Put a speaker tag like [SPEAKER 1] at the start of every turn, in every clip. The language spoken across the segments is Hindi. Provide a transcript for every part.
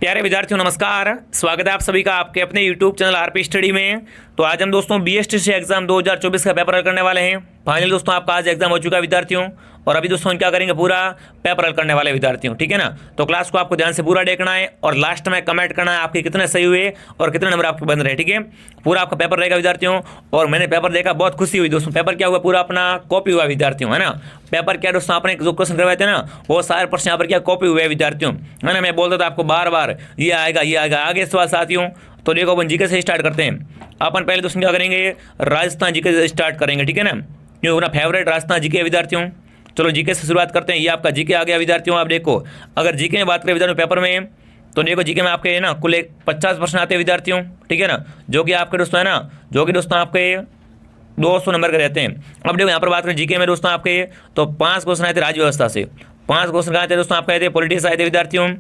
[SPEAKER 1] प्यारे विद्यार्थियों नमस्कार। स्वागत है आप सभी का आपके अपने YouTube चैनल आरपी स्टडी में। तो आज हम दोस्तों बीएसटीसी एग्जाम 2024 का पेपर हल करने वाले हैं। फाइनल दोस्तों आपका आज एग्जाम हो चुका है विद्यार्थियों, और अभी दोस्तों हम क्या करेंगे, पूरा पेपर हल करने वाले विद्यार्थियों, ठीक है ना। तो क्लास को आपको ध्यान से पूरा देखना है और लास्ट में कमेंट करना है आपके कितने सही हुए और कितने नंबर आपके बन रहे हैं, ठीक है। पूरा आपका पेपर रहेगा विद्यार्थियों। और मैंने पेपर देखा, बहुत खुशी हुई दोस्तों। पेपर क्या हुआ, पूरा अपना कॉपी हुआ विद्यार्थियों, है ना। पेपर क्या दोस्तों, आपने जो क्वेश्चन करवाए थे ना, वो सारे प्रश्न यहाँ पर क्या कॉपी हुए विद्यार्थियों, है ना। मैं बोलता था आपको बार बार ये आएगा ये आएगा। आगे सवाल साथियों, तो देखो अपन जीके से स्टार्ट करते हैं। अपन पहले दोस्तों क्या करेंगे, राजस्थान जीके से स्टार्ट करेंगे, ठीक है ना, क्योंकि अपना फेवरेट राजस्थान जीके विद्यार्थियों। चलो जीके से शुरुआत करते हैं। ये आपका जीके आ गया विद्यार्थियों। आप देखो, अगर जीके में बात करें विद्यार्थियों पेपर में, तो देखो जीके में आपके ना कुल 50 प्रश्न आते हैं विद्यार्थियों, ठीक है ना, जो कि आपके दोस्तों है ना, जो कि दोस्तों आपके 200 नंबर के रहते हैं। अब देखो यहाँ पर बात करें जीके में दोस्तों आपके, तो 5 क्वेश्चन आए थे राज्य व्यवस्था से, 5 क्वेश्चन कहाँ आए थे दोस्तों आपके आए थे पॉलिटिक्स आए थे विद्यार्थियों,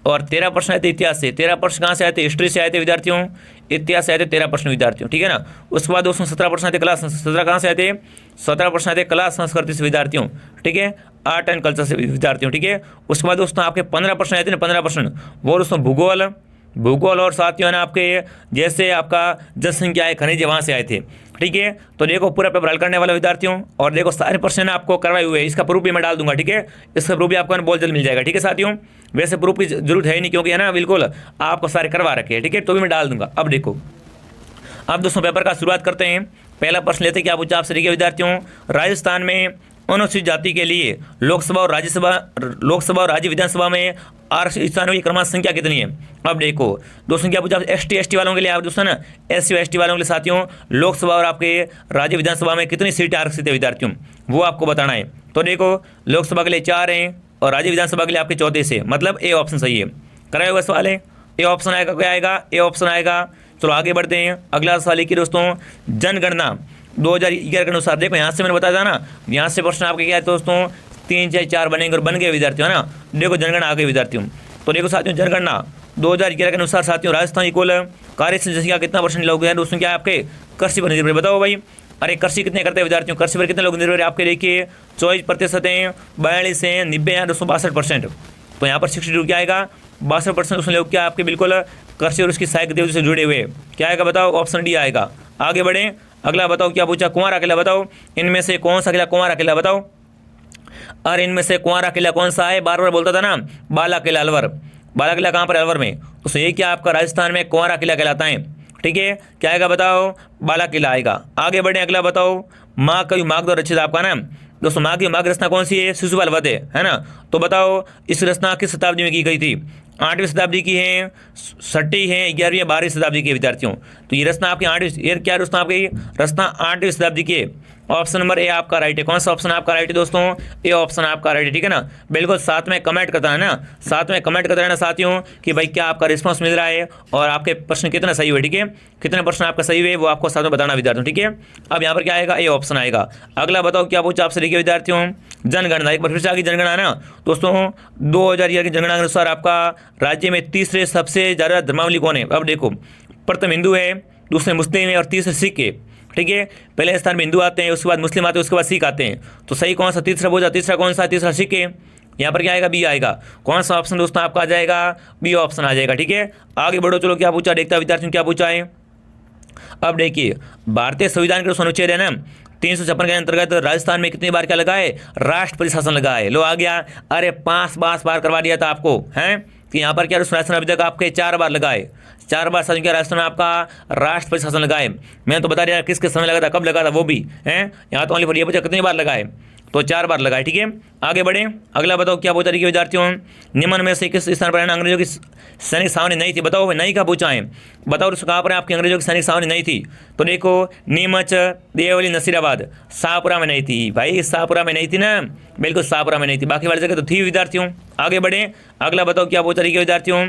[SPEAKER 1] और 13 प्रश्न आए थे इतिहास से। 13 प्रश्न कहाँ से आए थे, हिस्ट्री से आए थे विद्यार्थियों, इतिहास से आए थे 13 प्रश्न विद्यार्थियों, ठीक है ना। उसके बाद दोस्तों 17 प्रश्न आए थे कला, 17 कहाँ से आए थे, 17 प्रश्न आए थे कला संस्कृति से विद्यार्थियों, ठीक है, आर्ट एंड कल्चर से विद्यार्थियों, ठीक है। उसके बाद दोस्तों आपके 15 प्रश्न आए थे ना, 15 प्रश्न, वो दोस्तों भूगोल और साथियों है ना आपके, जैसे आपका जनसंख्या है, खनिज, वहाँ से आए थे, ठीक है। तो देखो पूरा पेपर हल करने वाले विद्यार्थियों, और देखो सारे प्रश्न आपको करवाए हुए हैं। इसका प्रूफ भी मैं डाल दूंगा, ठीक है। इसका प्रूफ भी आपको बहुत जल्द मिल जाएगा, ठीक है साथियों। वैसे प्रूफ की जरूरत है ही नहीं, क्योंकि है ना बिल्कुल आपको सारे करवा रखे हैं, ठीक है, तो भी मैं डाल दूंगा। अब देखो, अब दोस्तों पेपर का शुरुआत करते हैं। पहला प्रश्न लेते क्या पूछा आपसे, ठीक है विद्यार्थियों। राजस्थान में अनुसूचित जाति के लिए लोकसभा और राज्य विधानसभा में आरक्षित स्थानों की क्रमांक संख्या कितनी है। अब देखो दोस्तों क्या पूछा, ST ST वालों के लिए, आप दोस्तों ना SC ST वालों के लिए साथियों, लोकसभा और आपके राज्य विधानसभा में कितनी सीटें आरक्षित है विद्यार्थियों, वो आपको बताना है। तो देखो लोकसभा के लिए 4 हैं और राज्य विधानसभा के लिए आपके 34 है, मतलब ए ऑप्शन सही है। कराया हुआ सवाल है, ए ऑप्शन आएगा, क्या आएगा, ए ऑप्शन आएगा। चलो आगे बढ़ते हैं। अगला सवाल है कि दोस्तों जनगणना 2011 के अनुसार, देखो यहाँ से मैंने बताया था ना, यहाँ से प्रश्न आपके क्या है दोस्तों, 3 से 4 बनेंगे और बन गए विद्यार्थियों, है ना। देखो जनगणना आ गई विद्यार्थियों। तो देखो साथियों जनगणना 2011 के अनुसार साथियों, राजस्थान की कुल कार्यशील जनसंख्या कितना % लोग हैं दोस्तों, क्या है आपके कृषि पर निर्भर, बताओ भाई। अरे कृषि कितने करते हैं विद्यार्थियों, कृषि पर कितने लोग निर्भर है आपके, देखिए 24% हैं, 42 हैं, 90 हैं, 262%। तो यहाँ पर 62 क्या आएगा, 62% उसमें लोग क्या आपके बिल्कुल कृषि और उसकी सहायक गतिविधियों से जुड़े हुए, क्या आएगा बताओ, ऑप्शन डी आएगा। आगे बढ़े, अगला बताओ क्या पूछा, कुंवारा किला बताओ, इनमें से कौन सा किला कुंवारा किला बताओ। और इनमें से कुंवारा किला कौन सा है, बार बार बोलता था ना, बाला किला अलवर। बाला किला कहाँ पर, अलवर में, तो ये क्या आपका राजस्थान में कुंवारा किला कहलाता है, ठीक है। क्या आएगा बताओ, बाला किला आएगा। आगे बढ़े, अगला बताओ, माँ कवि माघ रचित आपका ना दोस्तों, माँ की माघ रचना कौन सी है, शिशुपाल वध है ना। तो बताओ इस रचना किस शताब्दी में की गई थी, 8वीं शताब्दी की है, 6वीं है, 11वीं या 12वीं शताब्दी की विद्यार्थियों। तो ये रचना आपकी 8वीं, ये क्या रचना आपकी रचना 8वीं शताब्दी की है। ऑप्शन नंबर ए आपका राइट है। कौन सा ऑप्शन आपका राइट है दोस्तों, ए ऑप्शन आपका राइट है, ठीक है ना। बिल्कुल साथ में कमेंट करता है ना, साथ में कमेंट करता है ना साथियों, कि भाई क्या आपका रिस्पांस मिल रहा है और आपके प्रश्न कितना सही हुए, ठीक है, कितने प्रश्न आपका सही हुए वो आपको साथ में बताना विद्यार्थियों, ठीक है। अब यहाँ पर क्या आएगा, ए ऑप्शन आएगा। अगला बताओ क्या पूछा आपसे, देखिए विद्यार्थियों जनगणना, एक बार फिर से आगे जनगणना ना दोस्तों, 2011 की जनगणना के अनुसार आपका राज्य में तीसरे सबसे ज़्यादा धर्मावलंबी कौन है। अब देखो प्रथम हिंदू है, दूसरे मुस्लिम है और तीसरे सिख है, ठीक है। पहले स्थान में हिंदू आते हैं, उसके बाद मुस्लिम आते हैं, उसके बाद सिख आते हैं। तो सही कौन सा, तीसरा बोझा, तीसरा कौन सा, तीसरा सिख है। यहाँ पर क्या आएगा, बी आएगा। कौन सा ऑप्शन दोस्तों आपका आ जाएगा, बी ऑप्शन आ जाएगा, ठीक है। आगे बढ़ो, चलो क्या पूछा देखता विद्यार्थियों, क्या पूछा है। अब देखिए भारतीय संविधान के अनुच्छेद है ना 356 के अंतर्गत राजस्थान में कितनी बार क्या लगा है, राष्ट्रपति शासन लगा है। लो आ गया, अरे 5 बार करवा दिया था आपको, हैं कि यहाँ पर क्या राजस्थान अभी तक आपके 4 बार लगा है, 4 बार शासन किया राजस्थान में आपका राष्ट्रपति शासन लगा है। मैंने तो बता दिया किसके समय लगा था, कब लगा था वो भी है। यहाँ तो ओनली पर ये पूछा कितनी बार लगा है, तो 4 बार लगा है, ठीक है। आगे बढ़े, अगला बताओ क्या पूछा, देखिए विद्यार्थियों निम्न में से किस स्थान पर है ना अंग्रेजों की सैनिक छावनी नहीं थी, बताओ नहीं का पूछा है, बताओ उसको कहाँ पर आपकी अंग्रेजों की सैनिक छावनी नहीं थी। तो देखो नीमच, देवली, नसीराबाद, शाहपुरा में नहीं थी भाई, शाहपुरा में नहीं थी ना, बिल्कुल शाहपुरा में नहीं थी, बाकी वाली जगह तो थी विद्यार्थियों। आगे बढ़े, अगला बताओ क्या पूछा, देखिए विद्यार्थियों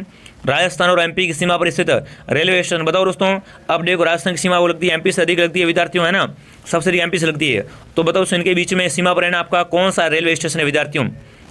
[SPEAKER 1] राजस्थान और MP की सीमा पर स्थित रेलवे स्टेशन बताओ दोस्तों। अब देखो राजस्थान की सीमा वो लगती है MP से अधिक लगती है विद्यार्थियों, है ना, सबसे अधिक MP से लगती है। तो बताओ इनके बीच में सीमा पर है ना आपका कौन सा रेलवे स्टेशन है विद्यार्थियों।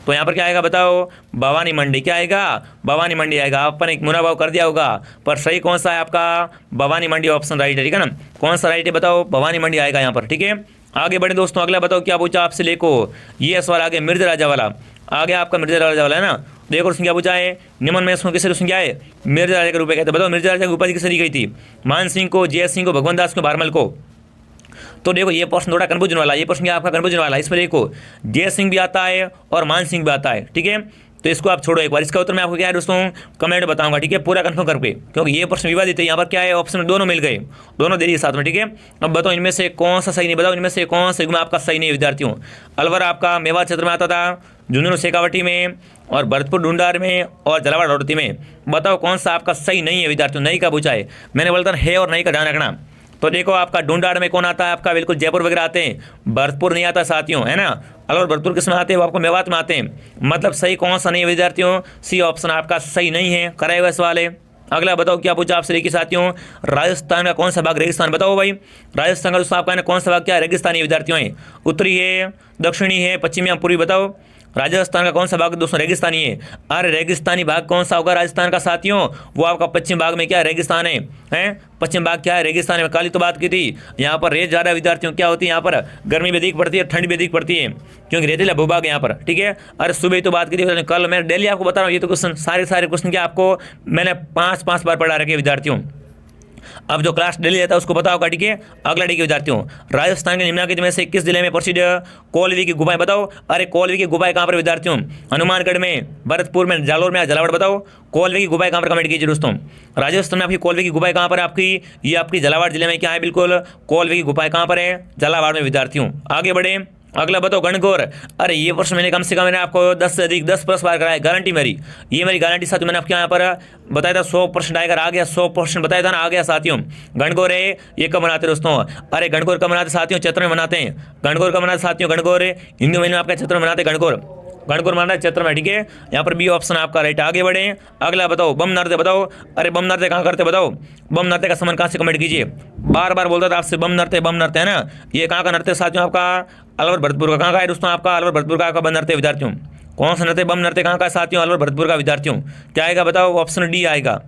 [SPEAKER 1] तो यहाँ पर क्या आएगा बताओ, भवानी मंडी, क्या आएगा, भवानी मंडी आएगा। अपन एक मुनाभाव कर दिया होगा, पर सही कौन सा है आपका, भवानी मंडी ऑप्शन राइट है, ठीक है ना। कौन सा राइट है बताओ, भवानी मंडी आएगा यहाँ पर, ठीक है। आगे बढ़े दोस्तों, अगला बताओ क्या पूछा आपसे, देखो ये सवाल आगे मिर्जा राजा वाला आ गया आपका, मिर्जा राजा वाला है ना। देखो क्वेश्चन क्या पूछा है, निम्न में से किसे क्वेश्चन क्या है, मिर्जा राजा के रूप में कहते हैं। बताओ मिर्जा राजा की उपाधि किसे दी गई थी, मान सिंह को, जय सिंह को, भगवान दास को, भारमल को। तो देखो ये प्रश्न थोड़ा कन्फ्यूजन वाला, ये प्रश्न क्या आपका कन्फ्यूजन वाला है। इस पर देखो जय सिंह भी आता है और मान सिंह भी आता है, ठीक है। तो इसको आप छोड़ो एक बार, इसका उत्तर मैं आपको क्या है दोस्तों कमेंट में बताऊंगा, ठीक है, पूरा कंफर्म करके, क्योंकि ये प्रश्न विवादित है। यहाँ पर क्या है ऑप्शन में दोनों मिल गए, दोनों दे दिए साथ में, ठीक है। अब बताओ इनमें से कौन सा सही नहीं, बताओ इनमें से कौन सा युग्म आपका सही नहीं विद्यार्थियों। अलवर आपका मेवात क्षेत्र में आता था, झुंझुनू शेखावटी में, और भरतपुर ढूंढार में, और झालावाड़ हड़ौती में। बताओ कौन सा आपका सही नहीं है विद्यार्थियों। नहीं का पूछा है, मैंने बोलता है और नहीं का ध्यान रखना। तो देखो आपका ढूंढाड़ में कौन आता है, आपका बिल्कुल जयपुर वगैरह आते हैं, भरतपुर नहीं आता साथियों, है ना। अलवर भरतपुर किस में आते हैं, वो आपको मेवात में आते हैं। मतलब सही कौन सा नहीं है विद्यार्थियों, सी ऑप्शन आपका सही नहीं है, कराया हुआ सवाल है। अगला बताओ क्या पूछा आपसे देखिए साथियों, राजस्थान का कौन सा भाग रेगिस्तान, बताओ भाई राजस्थान का दोस्तों आपका कौन सा भाग क्या रेगिस्तानी विद्यार्थियों है, उत्तरी है, दक्षिणी है, पश्चिमी या पूर्वी। बताओ राजस्थान का कौन सा भाग दोस्तों रेगिस्तानी है। अरे रेगिस्तानी भाग कौन सा होगा राजस्थान का साथियों, वो आपका पश्चिम भाग में क्या रेगिस्तान है, हैं पश्चिम भाग क्या है रेगिस्तान है। कल तो बात की थी, यहाँ पर रेत ज़्यादा विद्यार्थियों क्या होती है, यहाँ पर गर्मी भी अधिक पड़ती है, ठंड भी अधिक पड़ती है, क्योंकि रेतीला भूभाग यहाँ पर, ठीक है। अरे सुबह तो बात की थी, कल मैं डेली आपको बता रहा हूँ, ये तो क्वेश्चन सारे क्वेश्चन क्या आपको मैंने 5 बार पढ़ा रखे विद्यार्थियों। अब जो क्लास डेली लेता है उसको पता होगा, ठीक है। अगला ठीक है विद्यार्थियों, राजस्थान के निम्नलिखित में से किस जिले में प्रसिद्ध कोलवी की गुफाएं, बताओ। अरे कोलवी की गुफाएं कहाँ पर विद्यार्थियों, हनुमानगढ़ में, भरतपुर में, जालोर में, झालावाड़। बताओ कोलवी की गुफाएं कहाँ पर, कमेंट कीजिए दोस्तों। राजस्थान में आपकी कोलवी की गुफाएं कहाँ पर है आपकी, ये आपकी झालावाड़ जिले में क्या है, बिल्कुल कोलवी की गुफाएं कहाँ पर है, झालावाड़ में विद्यार्थियों। आगे बढ़े, अगला बताओ गणगौर। अरे ये प्रश्न मैंने कम से कम मैंने आपको 10 से अधिक 10+ बार कराया, गारंटी मेरी, ये मेरी गारंटी साथियों। मैंने आपके यहाँ पर बताया था 100% आएगा, आ गया 100% बताया था ना, आ गया साथियों। गणगौर है ये कब मनाते दोस्तों, अरे गणगौर कब मनाते साथियों, चैत्र में मनाते हैं। गणगौर कब मनाते साथियों, गणगौर हिंदू महीने में आपके चैत्र में मनाते हैं गणगौर, गणगौर मनाते हैं चैत्र में, ठीक है। यहाँ पर बी ऑप्शन आपका राइट। आगे बढ़े, अगला बताओ बम नृत्य, बताओ। अरे बम नृत्य कहाँ करते बताओ, बम नृत्य का संबंध कहाँ से, कमेंट कीजिए। बार बार बोलता था आपसे बम नृत्य है ना, ये कहाँ का नृत्य साथियों आपका, अलवर भरतपुर का। कहाँ का है दोस्तों आपका, अलवर भरतपुर का बम नृत्य विद्यार्थियों। कौन सा नृत्य, बम नृत्य कहाँ का साथियों, अलवर भरतपुर का विद्यार्थियों। क्या आएगा बताओ, ऑप्शन डी आएगा,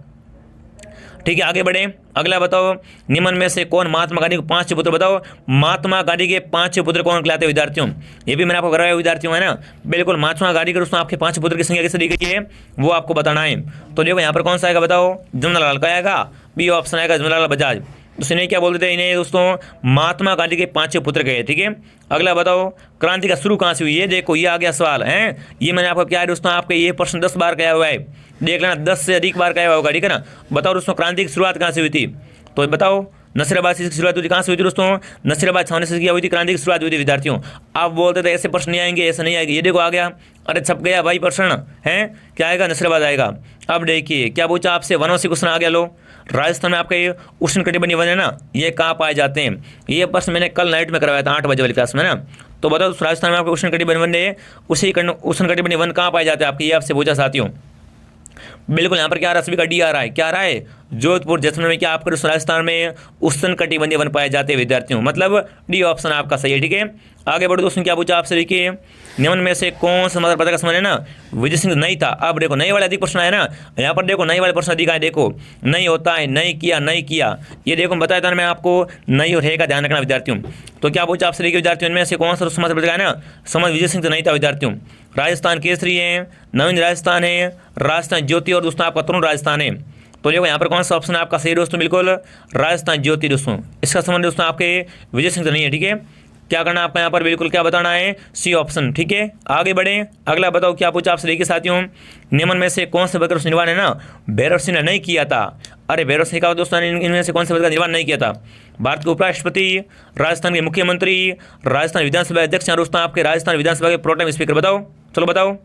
[SPEAKER 1] ठीक है। आगे बढ़े, अगला बताओ निम्न में से कौन महात्मा गांधी के 5 पुत्र, बताओ महात्मा गांधी के 5 पुत्र कौन कहलाते हैं विद्यार्थियों। ये भी मैंने आपको कराया विद्यार्थियों, है ना। बिल्कुल महात्मा गांधी के दोस्तों आपके 5 पुत्र की संख्या कैसे दी गई है वो आपको बताना है। तो देखो यहाँ पर कौन सा आएगा बताओ, जमनालाल का आएगा, बी ऑप्शन आएगा जमनालाल बजाज। तो इन्हें क्या बोलते थे, इन्हें दोस्तों महात्मा गांधी के 5 पुत्र कहे, ठीक है। अगला बताओ क्रांति का शुरू कहाँ से हुई, ये देखो ये आ गया सवाल है, ये मैंने आपको क्या है दोस्तों आपके ये प्रश्न 10 बार कहा हुआ है, देख लेना 10 से अधिक बार कहा होगा, ठीक है ना। बताओ दोस्तों क्रांति की शुरुआत कहाँ से हुई थी, तो बताओ नसीराबाद से शुरुआत हुई थी, कहाँ से हुई थी दोस्तों, नसीराबाद छावनी से क्या हुई थी, क्रांति की शुरुआत हुई थी विद्यार्थियों। आप बोलते थे ऐसे प्रश्न नहीं आएंगे, ऐसे नहीं आएंगे, ये देखो आ गया, अरे छप गया भाई प्रश्न है, क्या आएगा नसीराबाद आएगा। अब देखिए क्या पूछा आपसे, वनों से क्वेश्चन आ गया, लो राजस्थान में आपका ये उष्णकटिबंधीय वन है ना, ये कहाँ पाए जाते हैं, ये प्रश्न मैंने कल नाइट में करवाया था 8 बजे वाली क्लास में ना। तो बताओ राजस्थान में आपका उष्णकटिबंधीय वन है, उसी उष्णकटिबंधीय वन कहाँ पाए जाते हैं आपके, ये आपसे पूछा साथियों। बिल्कुल यहाँ पर क्या आ रहा है, सभी का डी आ रहा है, क्या आ रहा है, जोधपुर जैसलमेर में क्या आपके राजस्थान में उष्णकटिबंधीय वन पाए जाते हैं विद्यार्थियों, मतलब डी ऑप्शन आपका सही है, ठीक है। आगे बढ़ो दोस्तों, क्या पूछा आपसे, देखिए निम्न में से कौन सा मतलब पता का समझ है ना, विजय सिंह नहीं था। अब देखो नई वाले अधिक प्रश्न है ना, यहाँ पर देखो नई वाले प्रश्न अधिक आए, देखो नहीं होता है, नहीं किया, ये देखो बताया था मैं आपको, नहीं और है का ध्यान रखना विद्यार्थियों। तो क्या पूछा आपसे देखिए विद्यार्थियों, इनमें से कौन सा समाज पता है ना, समझ विजय सिंह तो नहीं था विद्यार्थियों। राजस्थान केसरी है, नवीन राजस्थान है, राजस्थान ज्योति, और दोस्तों आपका तरुण राजस्थान है। तो देखो यहाँ पर कौन सा ऑप्शन है आपका सही दोस्तों, बिल्कुल राजस्थान ज्योति दोस्तों, इसका संबंध दोस्तों आपके विजय सिंह तो नहीं है, ठीक है। क्या करना आपका यहाँ पर, बिल्कुल क्या बताना है, सी ऑप्शन, ठीक है। आगे बढ़े, अगला बताओ क्या पूछा आपसे देखिए साथियों, निम्न में से कौन से पद का निर्माण है ना, भैरव सिंह ने नहीं किया था। अरे भैरव सिंह का दोस्तों इनमें से कौन से पद का निर्माण नहीं किया था, भारत के उपराष्ट्रपति, राजस्थान के मुख्यमंत्री, राजस्थान विधानसभा अध्यक्ष, दोस्तों आपके राजस्थान विधानसभा के प्रोटेम स्पीकर। बताओ चलो बताओ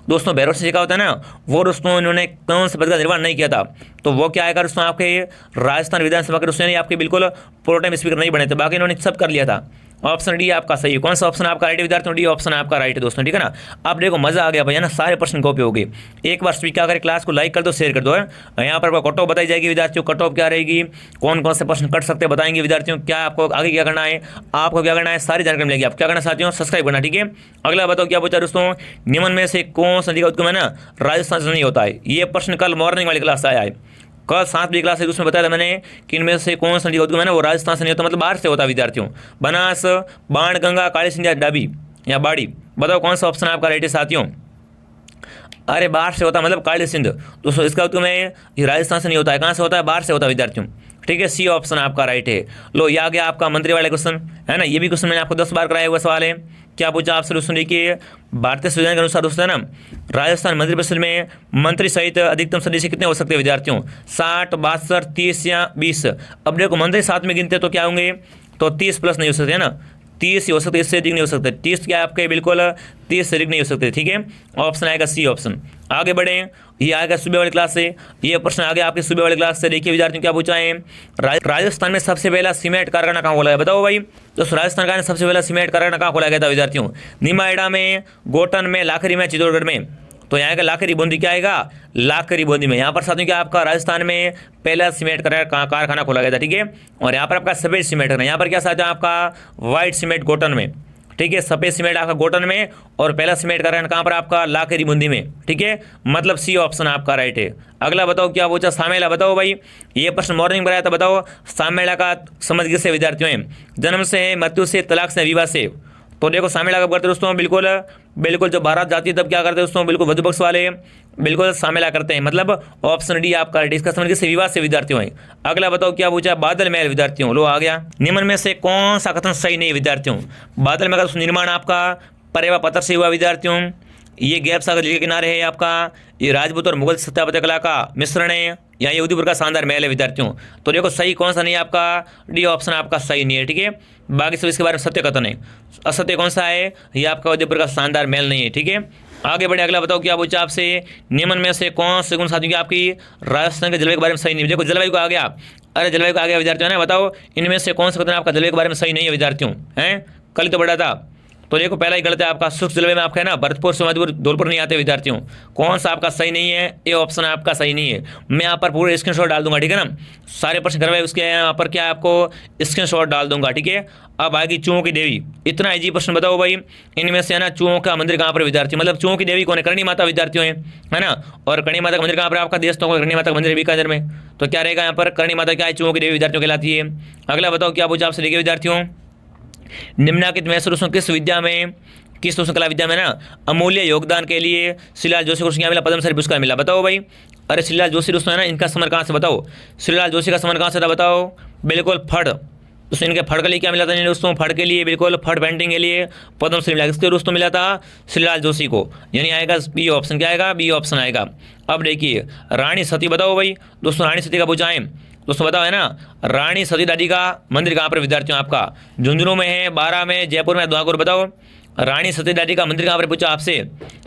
[SPEAKER 1] दोस्तों, भैरव सिंह का होता है ना, वो दोस्तों इन्होंने कौन से पद का निर्माण नहीं किया था, तो वो क्या आएगा दोस्तों आपके राजस्थान विधानसभा के दोस्तों आपके बिल्कुल प्रोटेम स्पीकर नहीं बने थे, बाकी इन्होंने सब कर लिया था। ऑप्शन डी आपका सही है, कौन सा ऑप्शन आपका राइट है विद्यार्थियों, डी ऑप्शन आपका राइट है दोस्तों, ठीक है ना। आप देखो मजा आ गया भैया ना, सारे प्रश्न कॉपी हो गए। एक बार स्पीकर करें, क्लास को लाइक कर दो, शेयर कर दो, है यहाँ पर कट ऑफ बताई जाएगी विद्यार्थियों, कट ऑफ क्या रहेगी, कौन कौन से प्रश्न कट सकते बताएंगे विद्यार्थियों, क्या आपको आगे क्या करना है, आपको क्या करना है, सारी जानकारी मिलेगी। आप क्या करना साथियों, सब्सक्राइब करना, ठीक है। अगला बताओ क्या पूछा दोस्तों, निम्न में से कौन सा नदी का उद्गम है ना, राजस्थान से नहीं होता है। ये प्रश्न कल मॉर्निंग वाली क्लास से आया है, कल 7 बजे क्लास है, उसमें बताया था मैंने कि इनमें से कौन सा नदी का उद्गम है ना, वो राजस्थान से नहीं होता, मतलब बाहर से होता है विद्यार्थियों। बनास, बाण गंगा, काली सिंध या डाबी या बाड़ी। बताओ कौन सा ऑप्शन आपका राइट है साथियों। अरे बाहर से होता है मतलब कार्ड सिंध। दोस्तों इसका उत्तर में ये राजस्थान से नहीं होता है, कहाँ से होता है, बाहर से होता है विद्यार्थियों। ठीक है, सी ऑप्शन आपका राइट है। लो ये आ गया आपका मंत्री वाले क्वेश्चन, है ना, ये भी क्वेश्चन मैंने आपको 10 बार कराया हुआ सवाल है। क्या पूछा आपसे दोस्तों, देखिए भारतीय संविधान के अनुसार दोस्तों है ना, राजस्थान मंत्रिपरिषद में मंत्री सहित अधिकतम सदस्य कितने हो सकते हैं विद्यार्थियों, 60, 62, 30 या 20। अब देखो मंत्री साथ में गिनते तो क्या होंगे, तो 30 प्लस नहीं हो सकते, है ना, 30 ही हो सकते, इससे अधिक नहीं हो सकते। 30 क्या आपके बिल्कुल 30 से अधिक नहीं हो सकते। ठीक है, ऑप्शन आएगा सी ऑप्शन। आगे बढ़े, ये आएगा सूबे वाली क्लास से, ये प्रश्न आ गया आपके सूबे वाली क्लास से। देखिए विद्यार्थियों क्या पूछा है, राजस्थान में सबसे पहला सीमेंट कारखाना कहाँ खोला है, बताओ भाई। तो राजस्थान का सबसे पहला सीमेंट कारखाना कहाँ खोला गया था विद्यार्थियों, निमाइडा में, गोटन में, लाखरी में, चित्तौड़गढ़ में। तो यहाँ का लाखरी बूंदी क्या आएगा, लाखरी बूंदी में। यहाँ पर साथियों क्या आपका राजस्थान में पहला सीमेंट कारखाना खोला गया था। ठीक है, और यहाँ पर आपका सफेद सीमेंट है, यहाँ पर क्या साथियों आपका व्हाइट सीमेंट गोटन में। ठीक है, सफेद सीमेंट आपका गोटन में और पहला सीमेंट कारखाना कहाँ पर आपका, लाखरी बूंदी में। ठीक है, मतलब सी ऑप्शन आपका राइट है। अगला बताओ क्या पूछा, सामेला। बताओ भाई, ये प्रश्न मॉर्निंग में आया था, बताओ सामेला का समझ किससे विद्यार्थियों है, जन्म से है, मृत्यु से, तलाक से, विवाह से। तो देखो सामेला कब करते हैं दोस्तों, बिल्कुल बिल्कुल जब बारात जाती है तब क्या करते हैं दोस्तों, बिल्कुल वधु पक्ष वाले बिल्कुल सामेला करते हैं, मतलब ऑप्शन डी आपका राइट। इसका समझ किससे, विवाह से विद्यार्थियों है। अगला बताओ क्या पूछा, बादल महल विद्यार्थियों। लो आ गया, निम्न में से कौन सा कथन सही नहीं है विद्यार्थियों, बादल महल का निर्माण आपका परेवा पत्थर से हुआ विद्यार्थियों, ये गैप सागर झील के किनारे है आपका, ये राजपूत और मुगल स्थापत्य कला का मिश्रण है, या ये उदयपुर का शानदार महल है विद्यार्थियों। तो देखो सही कौन सा नहीं है आपका, डी ऑप्शन आपका सही नहीं है। ठीक है, बाकी सब इसके बारे में सत्य कथन है, असत्य कौन सा है, ये आपका उदयपुर का शानदार महल नहीं है। ठीक है, आगे बढ़े, अगला बताओ क्या पूछा आपसे, निम्न में से कौन से गुण साथियों की आपकी राजस्थान के जलवायु के बारे में सही नहीं है। देखो जलवायु को आ गया, अरे जलवायु को आ गया विद्यार्थियों है ना, बताओ इनमें से कौन सा कथन आपका जलवायु के बारे में सही नहीं है विद्यार्थियों, हैं कल तो बड़ा था। तो देखो पहला ही गलत है आपका, शुष्क जलवायु में आपका है ना, भरतपुर, सोमाधपुर, धौलपुर नहीं आते विद्यार्थियों। कौन सा आपका सही नहीं है, ये ऑप्शन आपका सही नहीं है। मैं यहाँ पर पूरे स्क्रीनशॉट डाल दूंगा, ठीक है ना, सारे प्रश्न करवाए उसके यहाँ पर क्या आपको स्क्रीनशॉट डाल दूंगा। ठीक है, अब आएगी चूहों की देवी, इतना इजी प्रश्न बताओ भाई, इनमें से है ना चूहों का मंदिर कहाँ पर विद्यार्थी, मतलब चूहों की देवी कौन है, करणी माता विद्यार्थियों है ना, और करणी माता का मंदिर कहाँ पर आपका देश, तो करणी माता का मंदिर बीकानेर में। तो क्या रहेगा यहाँ पर, करणी माता क्या है, चूहों की देवी विद्यार्थियों कहलाती है। अगला बताओ क्या पूछा आपसे, देखिए विद्यार्थियों, निम्नलिखित में से दोस्तों किस विद्या में, किस दोस्तों कला विद्या में ना अमूल्य योगदान के लिए श्रीलाल जोशी को क्या मिला, पद्मश्री पुरस्कार मिला, बताओ भाई। अरे श्रीलाल जोशी दोस्तों है ना, इनका समर कहाँ से बताओ, श्रीलाल जोशी का समर कहाँ से था बताओ, बिल्कुल फड़ दोस्तों, इनके फड़ के लिए क्या मिला था दोस्तों, फड़ के लिए बिल्कुल फड़ पेंटिंग के लिए पद्मश्री मिला, किसके दोस्तों मिला था, श्रीलाल जोशी को, यानी आएगा बी ऑप्शन, क्या आएगा, बी ऑप्शन आएगा। अब देखिए रानी सती बताओ भाई, दोस्तों रानी सती का पूछा है दोस्तों, बताओ है ना, रानी सती दादी का मंदिर कहाँ पर विद्यार्थियों आपका, झुंझुनू में है, बारा में, जयपुर में, दुआपुर, बताओ रानी सती दादी का मंदिर कहाँ पर पूछा आपसे।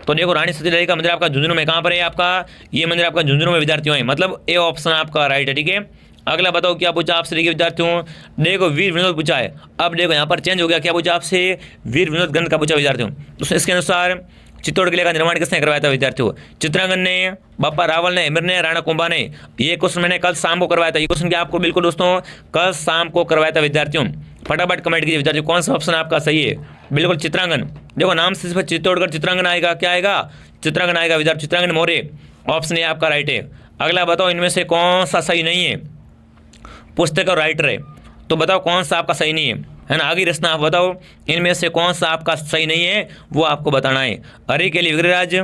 [SPEAKER 1] तो देखो रानी सती दादी का मंदिर आपका झुंझुनू में, कहाँ पर है आपका, ये मंदिर आपका झुंझुनू में विद्यार्थियों है, मतलब ए ऑप्शन आपका राइट है। ठीक है, अगला बताओ क्या पूछा आपसे, देखिए विद्यार्थियों, देखो वीर विनोद पूछा है। अब देखो यहाँ पर चेंज हो गया, क्या पूछा आपसे, वीर विनोद ग्रंथ का पूछा विद्यार्थियों। तो इसके अनुसार चित्तौड़ किले का निर्माण किसने करवाया था विद्यार्थियों, चित्रांगन ने, बापा रावल ने, अमीर ने, राणा कुंभा ने। ये क्वेश्चन मैंने कल शाम को करवाया था, ये क्वेश्चन क्या आपको बिल्कुल दोस्तों कल शाम को करवाया था विद्यार्थियों। फटाफट कमेंट कीजिए विद्यार्थियों, कौन सा ऑप्शन आपका सही है, बिल्कुल चित्रांगन। देखो नाम से सिर्फ चित्तौड़गढ़ चित्रांगन आएगा, क्या आएगा, चित्रांगन आएगा विद्यार्थी, चित्रांगन मौर्य, ऑप्शन ए आपका राइट है। अगला बताओ इनमें से कौन सा सही नहीं है, पुस्तक और राइटर है, तो बताओ कौन सा आपका सही नहीं है ना, आगे रचना आप बताओ, इनमें से कौन सा आपका सही नहीं है वो आपको बताना है। हरि के लिए विग्रहराज,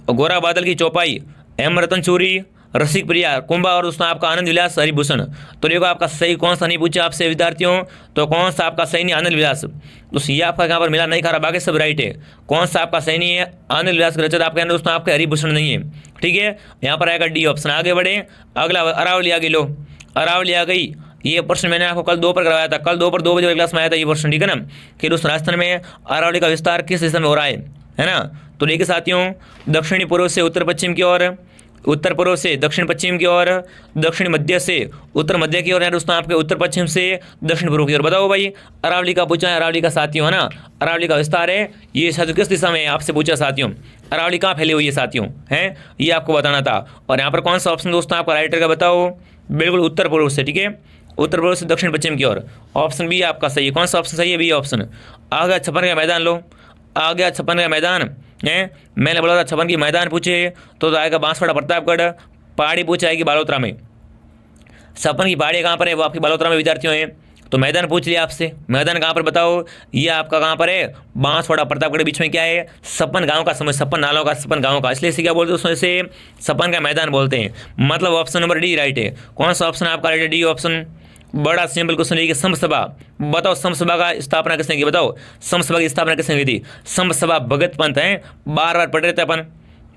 [SPEAKER 1] गोरा बादल की चौपाई, एम रतन चूरी, रसिक प्रिया, कुंभा और दोस्तों आपका आनंद विलास हरिभूषण। तो देखो आपका सही कौन सा नहीं पूछा आपसे विद्यार्थियों, तो कौन सा आपका सही नहीं, आनंद विलास। तो ये आपका यहाँ पर मिला नहीं खा रहा, बाकी सब राइट है। कौन सा आपका सही नहीं है, आनंद विलास के रचयिता आपके दोस्तों आपके हरिभूषण नहीं है। ठीक है, यहाँ पर आएगा डी ऑप्शन। आगे बढ़े, अगला अरावली आ गई, लो अरावली आ गई। ये प्रश्न मैंने आपको कल दोपहर करवाया था, कल दोपहर 2 बजे क्लास में आया था ये प्रश्न, ठीक है ना, कि दोस्तों राजस्थान में अरावली का विस्तार किस दिशा में हो रहा है ना। तो देखिए साथियों, दक्षिणी पूर्व से उत्तर पश्चिम की ओर, उत्तर पूर्व से दक्षिण पश्चिम की ओर, दक्षिण मध्य से उत्तर मध्य की ओर, दोस्तों आपके उत्तर पश्चिम से दक्षिण पूर्व की ओर। बताओ भाई, अरावली का पूछा है, अरावली का साथियों है ना, अरावली का विस्तार है, ये साथियों किस दिशा में है आपसे पूछा साथियों, अरावली कहाँ फैली हुई है साथियों, हैं ये आपको बताना था। और यहाँ पर कौन सा ऑप्शन दोस्तों आपका राइटर का बताओ, बिल्कुल उत्तर पूर्व से, ठीक है, उत्तर पूर्व से दक्षिण पश्चिम की ओर, ऑप्शन बी आपका सही है। कौन सा ऑप्शन सही है, बी ऑप्शन। आ गया छप्पन का मैदान, लो आ गया छप्पन का मैदान है, मैंने बोला था छप्पन की मैदान पूछे तो आएगा बांसवाड़ा प्रतापगढ़, पहाड़ी पूछ आएगी बालोतरा में, छप्पन की पहाड़ी कहाँ पर है, वो आपकी बालोतरा में विद्यार्थियों हैं। तो मैदान पूछ लिया आपसे, मैदान कहाँ पर बताओ, ये आपका कहाँ पर है, बांसवाड़ा प्रतापगढ़, बीच में क्या है, 56 गाँव का समूह, 56 नालों का, 56 गाँव का, इसलिए इसे क्या बोलते हैं दोस्तों, इसे 56 का मैदान बोलते हैं। मतलब ऑप्शन नंबर डी राइट है। कौन सा ऑप्शन आपका राइट है, डी ऑप्शन। बड़ा सिंपल क्वेश्चन है कि समसभा, बताओ समसभा का स्थापना किसने की, बताओ समसभा की स्थापना किसने की थी, समसभा भगत पंत है, बार बार पढ़ रहे थे अपन।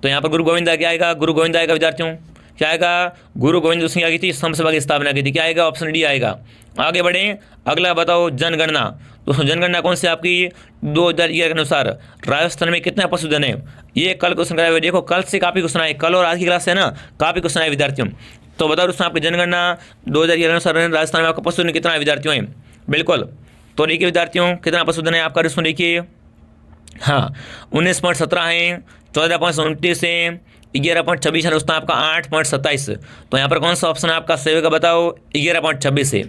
[SPEAKER 1] तो यहाँ पर गुरु गोविंदा क्या आएगा, गुरु गोविंदा आएगा विद्यार्थियों, क्या आएगा, गुरु गोविंद सिंह की थी, समसभा की स्थापना की थी, क्या आएगा, ऑप्शन डी आएगा। आगे बढ़े, अगला बताओ जनगणना। दोस्तों जनगणना कौन सी आपकी, 2011 के अनुसार राजस्थान में कितना पशुधन है, ये कल क्वेश्चन कराया हुआ, देखो कल से काफ़ी क्वेश्चन आए, कल और आज की क्लास से ना काफ़ी क्वेश्चन आए विद्यार्थियों। तो बताओ दोस्तों आपकी जनगणना 2011 के अनुसार राजस्थान में आपका पशुधन कितना है विद्यार्थियों, है बिल्कुल। तो देखिए विद्यार्थियों कितना पशुधन है आपका, दोस्तों देखिए, हाँ 19.17 है, 14.29 है, 11.26 है दोस्तों आपका, 8.27। तो यहाँ पर कौन सा ऑप्शन आपका सही होगा बताओ, 11.26 है,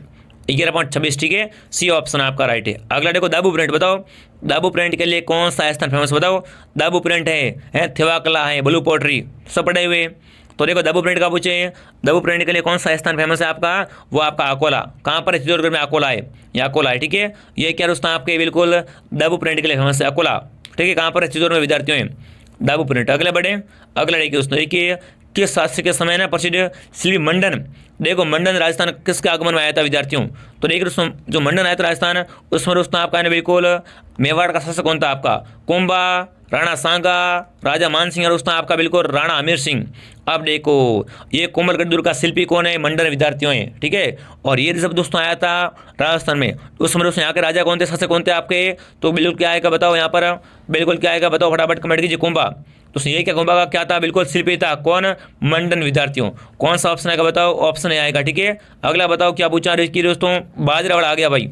[SPEAKER 1] 11.26, ठीक है, सी ऑप्शन आपका राइट है। अगला देखो दाबू प्रिंट, बताओ दाबू प्रिंट के लिए कौन सा स्थान फेमस, बताओ दाबू प्रिंट है थेवाकला है, ब्लू पोट्री, सब पढ़े हुए। तो देखो दाबू प्रिंट का पूछे, दाबू प्रिंट के लिए कौन सा स्थान फेमस है आपका, वो आपका अकोला, कहाँ पर है, चित्तौड़गढ़ में अकोला है, ये अकोला है, ठीक है। ये क्या दोस्तों आपके बिल्कुल दाबू प्रिंट के लिए फेमस है अकोला, ठीक है, कहाँ पर है, चित्तौड़गढ़ में विद्यार्थियों है दाबू प्रिंट। अगले बढ़े, अगला देखिए दोस्तों, देखिए किस शास्त्र के समय ना प्रसिद्ध शिल्पी मंडन, देखो मंडन राजस्थान किसके आगमन में आया था विद्यार्थियों, तो देखिए दोस्तों जो मंडन आया था राजस्थान, उसमें दोस्तों आपका है बिल्कुल मेवाड़ का शासक कौन था आपका, कुंभा, राणा सांगा, राजा मान सिंह, और दोस्तों आपका बिल्कुल राणा अमीर सिंह। अब देखो ये कोमलगढ़ दुर्ग का शिल्पी कौन है, मंडन विद्यार्थियों हैं, ठीक है। और ये जब दोस्तों आया था राजस्थान में, उसमें दोस्तों यहाँ के राजा कौन थे, शासक कौन थे आपके, तो बिल्कुल क्या आएगा बताओ, यहाँ पर बिल्कुल क्या आएगा बताओ, फटाफट कमेंट कीजिए, कुंभा। तो ये क्या कुंभा का क्या था, बिल्कुल शिल्पी था, कौन, मंडन विद्यार्थियों। कौन सा ऑप्शन आएगा बताओ, ऑप्शन ए आएगा, ठीक है। अगला बताओ क्या पूछा दोस्तों, बाजरा आ गया भाई।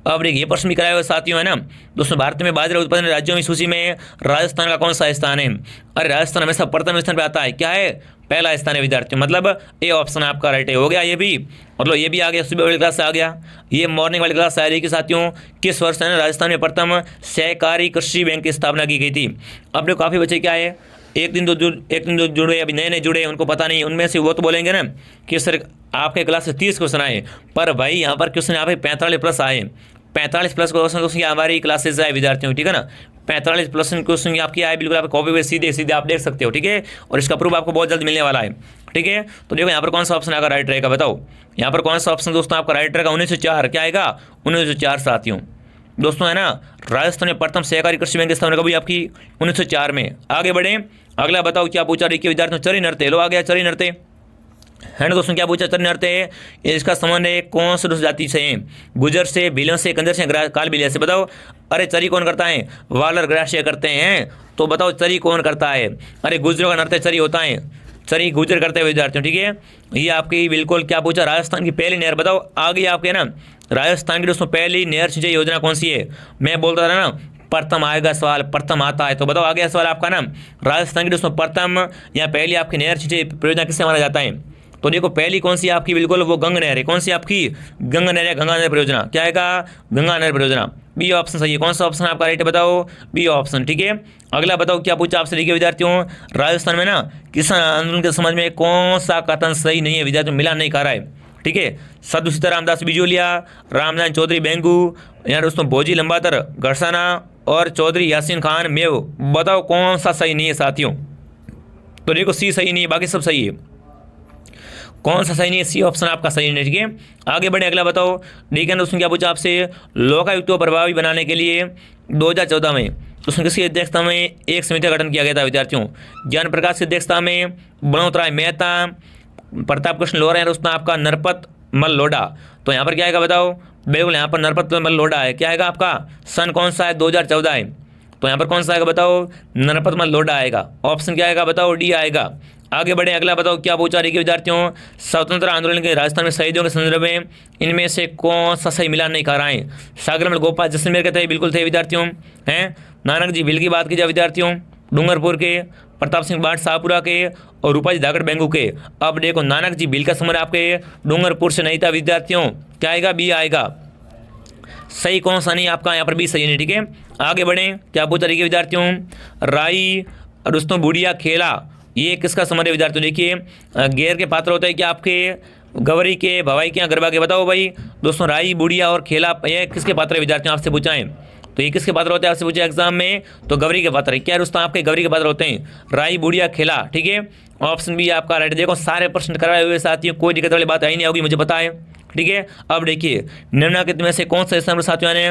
[SPEAKER 1] अब देखिए ये प्रश्न भी कराया हुआ साथियों, है ना दोस्तों, भारत में बाजरा उत्पादन राज्यों की सूची में राजस्थान का कौन सा स्थान है, अरे राजस्थान हमेशा प्रथम स्थान पे आता है, क्या है, पहला स्थान है विद्यार्थियों, मतलब ए ऑप्शन आपका राइट है, हो गया ये भी, मतलब ये भी आ गया, सुबह वाली क्लास से आ गया, ये मॉर्निंग वाली क्लास से आ रही है कि साथियों किस वर्ष है ना राजस्थान में प्रथम सहकारी कृषि बैंक की स्थापना की गई थी। अब देखो काफ़ी बच्चे क्या है, एक दिन दो जुड़े, अभी नए नए जुड़े, उनको पता नहीं, उनमें से वो तो बोलेंगे ना कि सर आपके क्लास से 30 क्वेश्चन आए, पर भाई यहाँ पर क्वेश्चन यहाँ पे 45 प्लस आए, 45 प्लस क्वेश्चन हमारी क्लासेस आए विद्यार्थियों, ठीक है ना, 45 प्लस क्वेश्चन आपकी आए, बिल्कुल आप कॉपी पे सीधे सीधे आप देख सकते हो, ठीक है। और इसका प्रूफ आपको बहुत जल्द मिलने वाला है, ठीक है। तो देखो यहाँ पर कौन सा ऑप्शन आएगा राइट रहेगा, बताओ यहाँ पर कौन सा ऑप्शन दोस्तों आपका राइट रहेगा, 1904, क्या आएगा 1904 साथियों दोस्तों, है ना। राजस्थान में प्रथम सहकारी कृषि बैंक की स्थापना कभी आपकी 1904 में। आगे बढ़े, अगला बताओ क्या पूछा देखिए विद्यार्थियों, चरी नृत्य, लो आ गया चरी नृत्य, है ना दोस्तों, क्या पूछा चरी नृत्य, इसका संबंध है कौन सी जाति से है, गुजर से, भीलों से, कंजर से, काल बिलिया से, बताओ। अरे चरी कौन करता है, वालर ग्रासीय करते हैं, तो बताओ चरी कौन करता है, अरे गुजरों का नृत्य चरी होता है, चरी गुजर करते हुए विद्यार्थियों, ठीक है। ये आपकी बिल्कुल क्या पूछा, राजस्थान की पहली नहर, बताओ आ गई आपके ना, राजस्थान की दोस्तों पहली नहर सिंचाई योजना कौन सी है, मैं बोलता था ना प्रथम आएगा सवाल, प्रथम आता है, तो बताओ आ गया सवाल आपका ना, राजस्थान की दोस्तों प्रथम या पहली आपकी नहर सिंचाई परियोजना किससे माना जाता है, तो देखो पहली कौन सी आपकी, बिल्कुल वो गंगा नहर है, कौन सी आपकी गंगा नहर है, गंगा नहर परियोजना, क्या आएगा गंगा नहर परियोजना, बी ऑप्शन सही है। कौन सा ऑप्शन आपका राइट है बताओ, बी ऑप्शन, ठीक है। अगला बताओ क्या पूछा आपसे, देखिए विद्यार्थियों राजस्थान में ना किसान आंदोलन के समझ में कौन सा कथन सही नहीं है विद्यार्थियों, मिला नहीं खा रहा है, ठीक है। साधु सीता रामदास बिजोलिया, रामनारायण चौधरी बेंगू, यहाँ दोस्तों भोजी लंबातर गड़साना और चौधरी यासीन खान मेव, बताओ कौन सा सही नहीं है साथियों, तो देखो सी सही नहीं है, बाकी सब सही है, कौन सा सही नहीं है, सी ऑप्शन आपका सही नहीं है, ठीक है। आगे बढ़े, अगला बताओ देखिए दोस्तों क्या पूछा आपसे, लोकायुक्त को प्रभावी बनाने के लिए 2014 में उसमें किसकी अध्यक्षता में एक समिति का गठन किया गया था विद्यार्थियों, ज्ञान प्रकाश की अध्यक्षता में बनोत राय मेहता, प्रताप कृष्ण लोहरा है दोस्तों आपका नरपत मल लोढ़ा, तो यहाँ पर क्या आएगा बताओ, बिल्कुल यहाँ पर नरपत मल लोढ़ा है, क्या आएगा आपका सन कौन सा है 2014 है, तो यहाँ पर कौन सा आएगा बताओ, नरपत मल लोढ़ा आएगा, ऑप्शन क्या आएगा बताओ, डी आएगा। आगे बढ़े, अगला बताओ क्या पूछा रही है विद्यार्थियों, स्वतंत्र आंदोलन के राजस्थान में शहीदों के संदर्भ में इनमें से कौन सा सही मिलान नहीं कर रहा है, सागरमल गोपाल जैसलमेर के थे, बिल्कुल थे विद्यार्थियों, हैं नानक जी भील की बात की जाए विद्यार्थियों, डूंगरपुर के, प्रताप सिंह बाट शाहपुरा के और रूपा जी धाकड़ बेंगू के। अब देखो नानक जी भील का समर आपके डूंगरपुर से नहीं था विद्यार्थियों, क्या आएगा, बी आएगा, सही कौन सा नहीं आपका यहाँ पर भी सही नहीं, ठीक है। आगे बढ़ें, क्या पूछा रही है विद्यार्थियों, राई दोस्तों बुढ़िया खेला, ये किसका समर है विद्यार्थियों, देखिए गैर के पात्र होते हैं क्या आपके गवरी के, भवाई के, गरबा के, बताओ भाई दोस्तों। राई, बुढ़िया और खेला, ये किसके पात्र विद्यार्थियों आपसे पूछाएं? तो ये किसके पात्र होते हैं आपसे पूछे एग्जाम में? तो गवरी के पात्र। क्या दोस्तों आपके गवरी के पात्र होते हैं? राई, बुढ़िया, खेला, ठीक है। ऑप्शन बी आपका राइट। देखो सारे प्रश्न करवाए हुए साथियों, कोई दिक्कत वाली बात आई नहीं होगी, मुझे पता है, ठीक है। अब देखिए निम्नलिखित में से कौन सा स्थान साथियों ने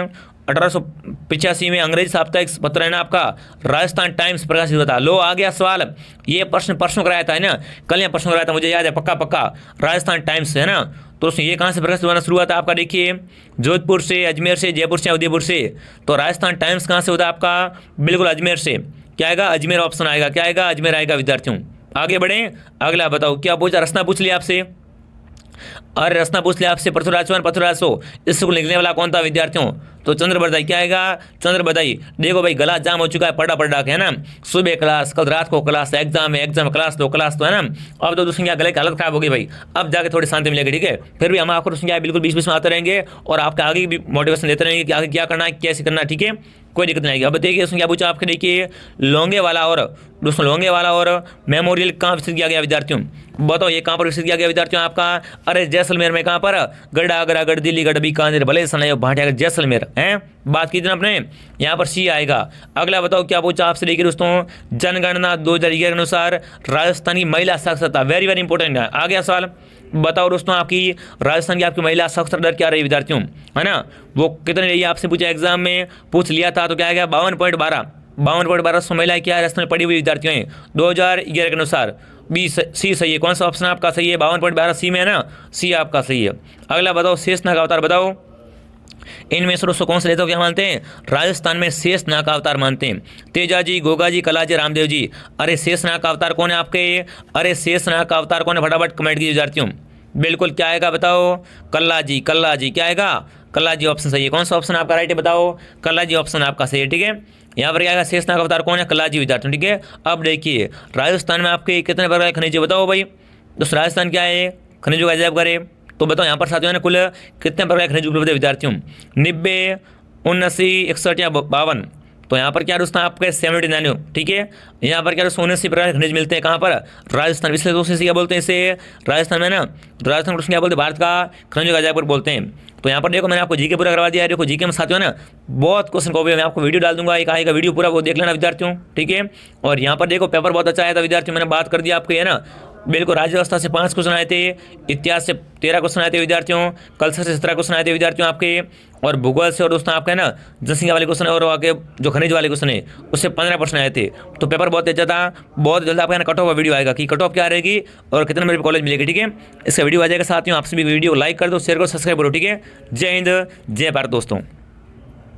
[SPEAKER 1] 1885 में अंग्रेजी साप्ताहिक पत्र है ना आपका राजस्थान टाइम्स प्रकाशित हुआ था। लो आ गया सवाल। ये प्रश्न परसों कराया था है ना, कल यहाँ प्रश्न कराया था, मुझे याद है पक्का पक्का। राजस्थान टाइम्स है ना, तो दोस्तों ये कहाँ से प्रकाशित होना शुरू हुआ था आपका? देखिए जोधपुर से, अजमेर से, जयपुर से, उदयपुर से। तो राजस्थान टाइम्स कहाँ से होता है आपका? बिल्कुल अजमेर से। क्या आएगा? अजमेर ऑप्शन आएगा। क्या आएगा? अजमेर आएगा विद्यार्थियों। आगे बढ़े, अगला बताओ क्या पूछा? रचना पूछ लिया आपसे। अरे रचना पूछ लिया आपसे। पृथ्वीराज इसको लिखने वाला कौन था विद्यार्थियों? तो चंद्र बरदाई। क्या आएगा? चंद्र बरदाई। देखो भाई गला जाम हो चुका है, पढ़ा के है ना, सुबह क्लास, कल रात को क्लास, एग्जाम है क्लास तो है ना। अब तो दूसरी गले की हालत खराब हो गई भाई, अब जाके थोड़ी शांति मिलेगी, ठीक है। फिर भी हम आपको दूसरी बिल्कुल बीच में आते रहेंगे और आपके आगे भी मोटिवेशन देते रहेंगे कि आगे क्या करना है, कैसे करना है, ठीक है। कोई दिक्कत नहीं आएगी। अब देखिए उसमें क्या पूछा आपके? देखिए लोंगे वाला और मेमोरियल कहाँ विकसित किया गया विद्यार्थियों? बताओ ये कहाँ पर विकसित किया गया विद्यार्थियों आपका? अरे जैसलमेर में। कहाँ पर? गढ़ आगरा, गढ़ दिल्ली, गढ़ बीकानेर, भले सनाया, भाटिया, जैसलमेर है। बात की थी ना अपने, यहाँ पर सी आएगा। अगला बताओ क्या पूछा आपसे? देखिए दोस्तों जनगणना 2011 के अनुसार राजस्थान की महिला साक्षरता, वेरी वेरी इंपॉर्टेंट है। आ गया सवाल। बताओ दोस्तों आपकी राजस्थान की आपकी महिला साक्षरता दर क्या रही विद्यार्थियों, है ना? वो कितनी रही आपसे पूछा एग्जाम में, पूछ लिया था। तो क्या आएगा? 52.12 महिलाएं क्या राजस्थान में पड़ी हुई विद्यार्थियों हैं 2011 के अनुसार। बी सी सही है। कौन सा ऑप्शन आपका सही है? 52.12 सी में है ना, सी आपका सही है। अगला बताओ शेषनाग अवतार बताओ। इनमें से दोस्तों कौन से नेता क्या मानते हैं? राजस्थान में शेषनाग का अवतार मानते हैं। तेजाजी, गोगाजी, कलाजी, रामदेव जी। अरे शेषनाग का अवतार कौन है आपके? अरे शेषनाग का अवतार कौन है? फटाफट कमेंट कीजिए विद्यार्थियों। बिल्कुल क्या आएगा बताओ? कल्लाजी। क्या आएगा? कल्लाजी ऑप्शन सही है। कौन सा ऑप्शन आपका राइट है बताओ? कल्लाजी ऑप्शन आपका सही है, ठीक है। यहाँ पर क्या आएगा? शेषनाग का अवतार कौन है? कल्लाजी विद्यार्थियों, ठीक है। अब देखिए राजस्थान में आपके कितने प्रकार के खनिज बताओ भाई। दोस्तों राजस्थान क्या है? खनिजों का अजायब करे। तो बताओ यहाँ पर साथियों ने कुल कितने प्रकार के खनिज उपलब्ध है विद्यार्थियों? 90, 79, 61 या 52। तो यहाँ पर क्या दोस्तों आपके 79, ठीक है। यहाँ पर क्या दोस्तों 79 प्रकार के खनिज मिलते हैं। कहाँ पर? राजस्थान। इसलिए दोस्तों इसे क्या बोलते हैं? इसे राजस्थान में ना, राजस्थान को क्या बोलते हैं? भारत का खनिजों का अजायब बोलते हैं। तो यहाँ पर देखो मैंने आपको जीके पूरा करवा दिया है। देखो जीके में साथियों ना बहुत क्वेश्चन कॉपी मैं आपको वीडियो डाल दूंगा, एक आएगा वीडियो पूरा, वो देख लेना विद्यार्थियों, ठीक है। और यहाँ पर देखो पेपर बहुत अच्छा आया था विद्यार्थियों, मैंने बात कर दिया आपके, है ना। बिल्कुल राज्य व्यवस्था से 5 क्वेश्चन आए थे, इतिहास से 13 क्वेश्चन आए थे विद्यार्थियों, कल्चर से 17 क्वेश्चन आए थे विद्यार्थियों आपके, और भूगोल से और दोस्तों आपका है ना जनसंख्या वाले क्वेश्चन और आगे जो खनिज वाले क्वेश्चन है उससे 15 प्रश्न आए थे। तो पेपर बहुत अच्छा था। बहुत जल्द आपका कट ऑफ वीडियो आएगा कि कट ऑफ क्या रहेगी और कितने नंबर कॉलेज मिलेगी, ठीक है। इसका वीडियो आ जाएगा साथियों। आपसे भी वीडियो लाइक कर दो, शेयर करो, सब्सक्राइब करो, ठीक है। जय हिंद, जय भारत दोस्तों।